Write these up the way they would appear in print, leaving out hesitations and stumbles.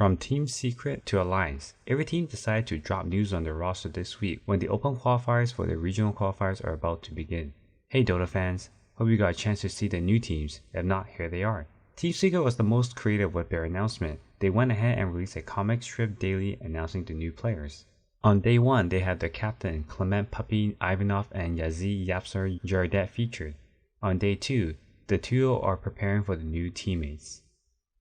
From Team Secret to Alliance, every team decided to drop news on their roster this week when the open qualifiers for the regional qualifiers are about to begin. Hey Dota fans, hope you got a chance to see the new teams. If not, here they are. Team Secret was the most creative with their announcement. They went ahead and released a comic strip daily announcing the new players. On day 1, they had their captain Clement Puppy Ivanov and Yazi Yapsar Jaradet featured. On day 2, the duo are preparing for the new teammates.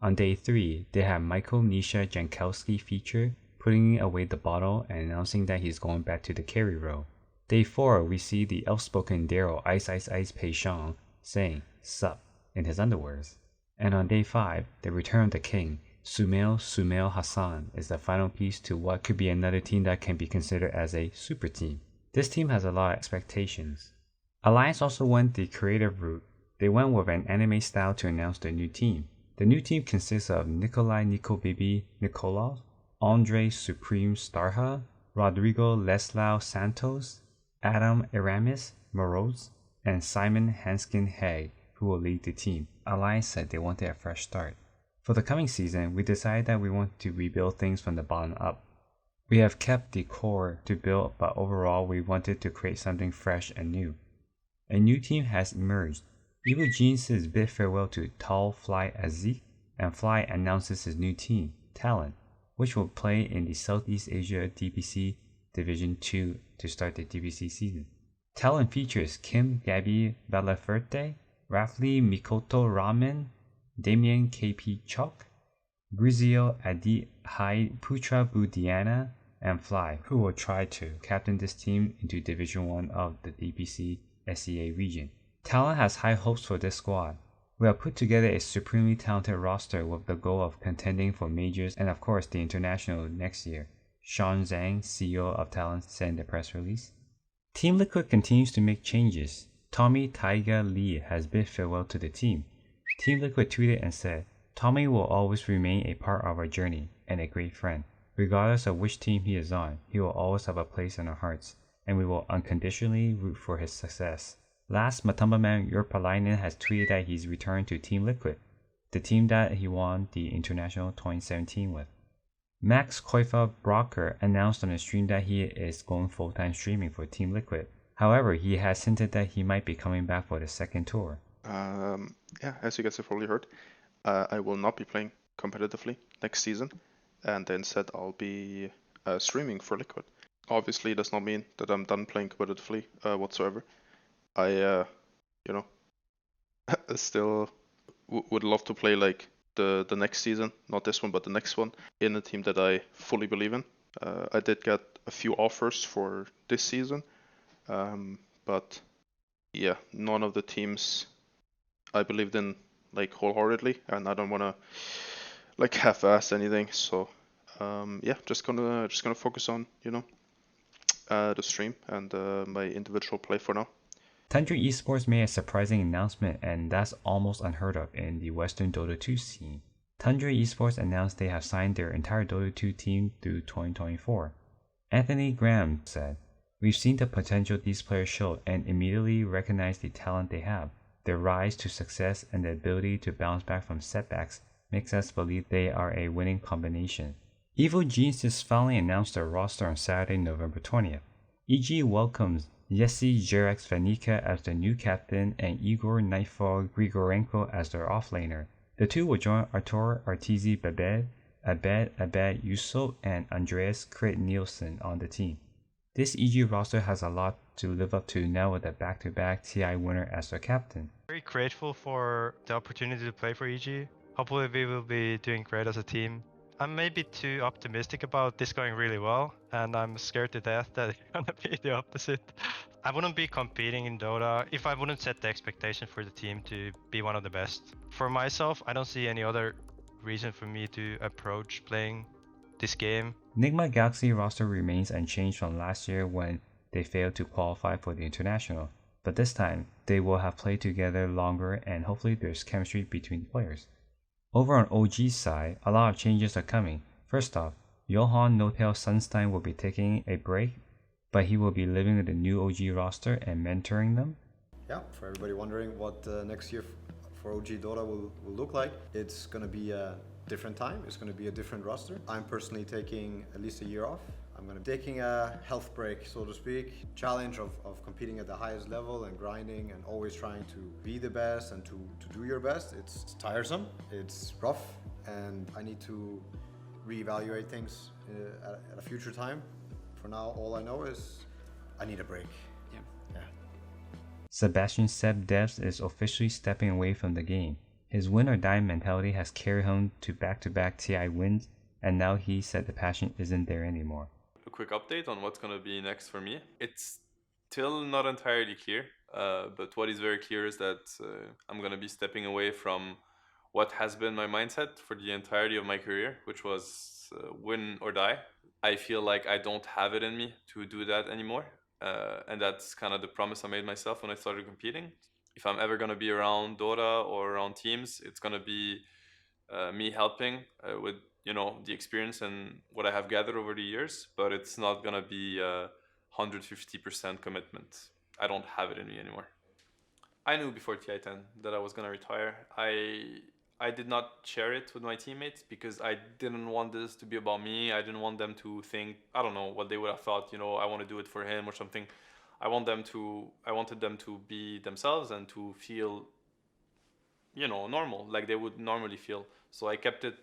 On day 3, they have Michael Nisha Jankowski featured, putting away the bottle and announcing that he's going back to the carry role. Day 4, we see the outspoken Daryl Ice Ice Ice Pei Shang saying "sup" in his underwears. And on day 5, the return of the king, Sumail Hassan, is the final piece to what could be another team that can be considered as a super team. This team has a lot of expectations. Alliance also went the creative route. They went with an anime style to announce their new team. The new team consists of Nikolai Nikobibi Nikolov, Andre Supreme Starha, Rodrigo Leslau Santos, Adam Aramis Moroz, and Simon Hanskin Haig, who will lead the team. Alliance said they wanted a fresh start. For the coming season, we decided that we want to rebuild things from the bottom up. We have kept the core to build, but overall we wanted to create something fresh and new. A new team has emerged. Evil Genius says bid farewell to Tall Fly Azik, and Fly announces his new team, Talon, which will play in the Southeast Asia DPC Division 2 to start the DPC season. Talon features Kim Gabi Valaferte, Rafli Mikoto Ramen, Damien KP Chok, Brizio Adi Hyde Putra Budiana, and Fly, who will try to captain this team into Division 1 of the DPC SEA region. Talon has high hopes for this squad. We have put together a supremely talented roster with the goal of contending for majors and of course the international next year, Sean Zhang, CEO of Talon, said in the press release. Team Liquid continues to make changes. Tommy Taiga Lee has bid farewell to the team. Team Liquid tweeted and said, "Tommy will always remain a part of our journey and a great friend. Regardless of which team he is on, he will always have a place in our hearts, and we will unconditionally root for his success." Last, Matumbaman Yurpalainen has tweeted that he's returned to Team Liquid, the team that he won the International 2017 with. Max Koifa Brocker announced on the stream that he is going full-time streaming for Team Liquid. However, he has hinted that he might be coming back for the second tour. Yeah, as you guys have probably heard, I will not be playing competitively next season, and instead I'll be streaming for Liquid. Obviously, it does not mean that I'm done playing competitively whatsoever. I, still would love to play like the next season, not this one, but the next one, in a team that I fully believe in. I did get a few offers for this season, but yeah, none of the teams I believed in like wholeheartedly, and I don't want to like half-ass anything. So yeah, just gonna focus on the stream and my individual play for now. Tundra Esports made a surprising announcement, and that's almost unheard of in the Western Dota 2 scene. Tundra Esports announced they have signed their entire Dota 2 team through 2024. Anthony Graham said, "We've seen the potential these players show and immediately recognized the talent they have. Their rise to success and the ability to bounce back from setbacks makes us believe they are a winning combination." Evil Geniuses finally announced their roster on Saturday, November 20th. EG welcomes Yessi jerAx Vanica as their new captain and Igor Nightfall Grigorenko as their offlaner. The two will join Artur Artizi Babed, Abed Yusuf, and Andreas Krit Nielsen on the team. This EG roster has a lot to live up to now with a back-to-back TI winner as their captain. Very grateful for the opportunity to play for EG. Hopefully we will be doing great as a team. I'm maybe too optimistic about this going really well, and I'm scared to death that it's gonna be the opposite. I wouldn't be competing in Dota if I wouldn't set the expectation for the team to be one of the best. For myself, I don't see any other reason for me to approach playing this game. Nigma Galaxy roster remains unchanged from last year when they failed to qualify for the international, but this time they will have played together longer and hopefully there's chemistry between players. Over on OG's side, a lot of changes are coming. First off, Johan Notel Sunstein will be taking a break, but he will be living with the new OG roster and mentoring them. Yeah, for everybody wondering what next year for OG Dota will look like, it's going to be different time. It's going to be a different roster. I'm personally taking at least a year off. I'm going to be taking a health break, so to speak. Challenge of competing at the highest level and grinding and always trying to be the best and to do your best. It's tiresome, it's rough, and I need to reevaluate things at a future time. For now, all I know is I need a break. Yeah. Sebastian Seb Devs is officially stepping away from the game. His win or die mentality has carried him to back-to-back TI wins, and now he said the passion isn't there anymore. A quick update on what's going to be next for me. It's still not entirely clear, but what is very clear is that I'm going to be stepping away from what has been my mindset for the entirety of my career, which was win or die. I feel like I don't have it in me to do that anymore. And that's kind of the promise I made myself when I started competing. If I'm ever going to be around Dota or around teams, it's going to be me helping with, the experience and what I have gathered over the years, but it's not going to be 150% commitment. I don't have it in me anymore. I knew before TI10 that I was going to retire. I did not share it with my teammates because I didn't want this to be about me. I didn't want them to think, I don't know, what they would have thought, I want to do it for him or something. I wanted them to be themselves and to feel, normal, like they would normally feel. So I kept it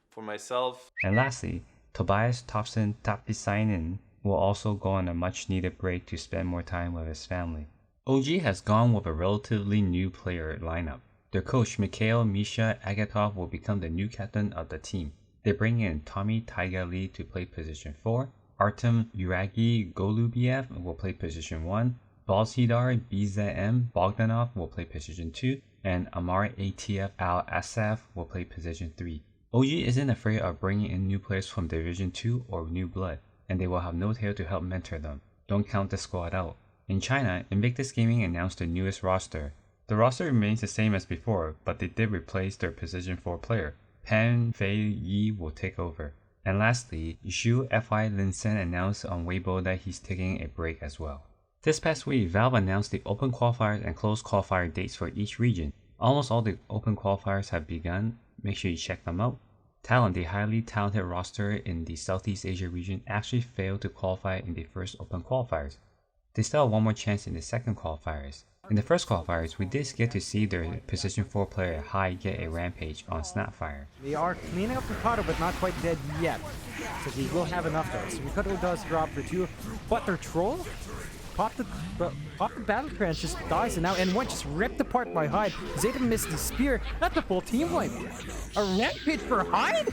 for myself. And lastly, Tobias Topson Tapisainen will also go on a much needed break to spend more time with his family. OG has gone with a relatively new player lineup. Their coach Mikhail Misha Agatov will become the new captain of the team. They bring in Tommy Taiga Lee to play position 4, Artem Uragi Golubiev will play position 1, Balsidar BZM Bogdanov will play position 2, and Amar ATF Al Asaf will play position 3. OG isn't afraid of bringing in new players from Division 2 or New Blood, and they will have No Tail to help mentor them. Don't count the squad out. In China, Invictus Gaming announced the newest roster. The roster remains the same as before, but they did replace their position 4 player. Pan Fei Yi will take over. And lastly, Zhu Fi Linsen announced on Weibo that he's taking a break as well. This past week, Valve announced the open qualifiers and closed qualifier dates for each region. Almost all the open qualifiers have begun. Make sure you check them out. Talon, the highly talented roster in the Southeast Asia region, actually failed to qualify in the first open qualifiers. They still have one more chance in the second qualifiers. In the first qualifiers, we did get to see their position 4 player Hyde get a rampage on Snapfire. They are cleaning up Mikado, but not quite dead yet. So we will have enough though. So Mikado does drop for 2, but their troll pop the battle crunch, just dies, and now N1 just ripped apart by Hyde. Zeta missed the spear. That's a full team wipe. A rampage for Hyde?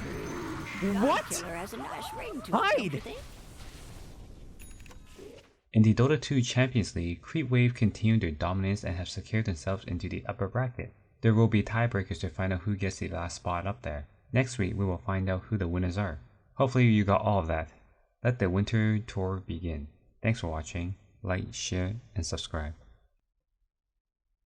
What? Hyde! In the Dota 2 Champions League, Creepwave continued their dominance and have secured themselves into the upper bracket. There will be tiebreakers to find out who gets the last spot up there. Next week, we will find out who the winners are. Hopefully you got all of that. Let the winter tour begin. Thanks for watching. Like, share, and subscribe.